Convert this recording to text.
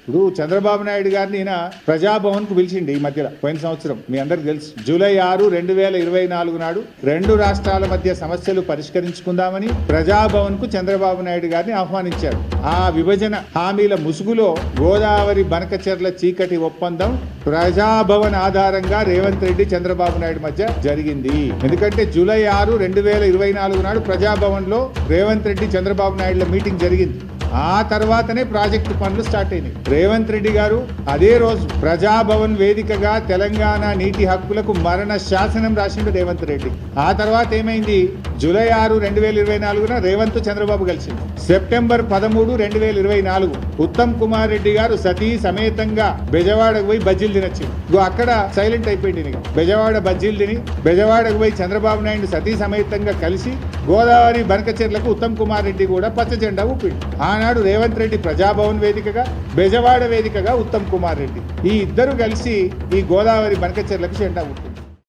ఇప్పుడు చంద్రబాబు నాయుడు గారిని ఈయన ప్రజాభవన్ కు పిలిచిండి ఈ మధ్యలో పోయిన సంవత్సరం, మీ అందరికి తెలుసు. జూలై 6, 2024 నాడు 2 రాష్ట్రాల మధ్య సమస్యలు పరిష్కరించుకుందామని ప్రజాభవన్ కు చంద్రబాబు నాయుడు గారిని ఆహ్వానించారు. ఆ విభజన హామీల ముసుగులో గోదావరి బనకచెర్ల చీకటి ఒప్పందం ప్రజాభవన్ ఆధారంగా రేవంత్ రెడ్డి చంద్రబాబు నాయుడు మధ్య జరిగింది. ఎందుకంటే జూలై 6, 2024 నాడు ప్రజాభవన్ లో రేవంత్ రెడ్డి చంద్రబాబు నాయుడుల మీటింగ్ జరిగింది. ఆ తర్వాతనే ప్రాజెక్టు పనులు స్టార్ట్ అయినాయి. రేవంత్ రెడ్డి గారు అదే రోజు ప్రజాభవన్ వేదికగా తెలంగాణ నీటి హక్కులకు మరణ శాసనం రాసిండు రేవంత్ రెడ్డి. ఆ తర్వాత ఏమైంది? జూలై 6, 2024 రేవంత్ చంద్రబాబు కలిసింది. సెప్టెంబర్ 13, 2024 ఉత్తమ్ కుమార్ రెడ్డి గారు సతీ సమేతంగా బెజవాడకు పోయి బజ్జీలు తినొచ్చింది. అక్కడ సైలెంట్ అయిపోయింది. బెజవాడ బజ్జీలు తిని బెజవాడకు పోయి చంద్రబాబు నాయుడు సతీ సమేతంగా కలిసి గోదావరి బనకచెర్లకు ఉత్తమ్ కుమార్ రెడ్డి కూడా పచ్చ జెండా ఊపిండు. ఆనాడు రేవంత్ రెడ్డి ప్రజాభవన్ వేదికగా, బెజవాడ వేదికగా ఉత్తమ్ కుమార్ రెడ్డి, ఈ ఇద్దరు కలిసి ఈ గోదావరి బనకచెర్లకు జెండా ఊపిండు.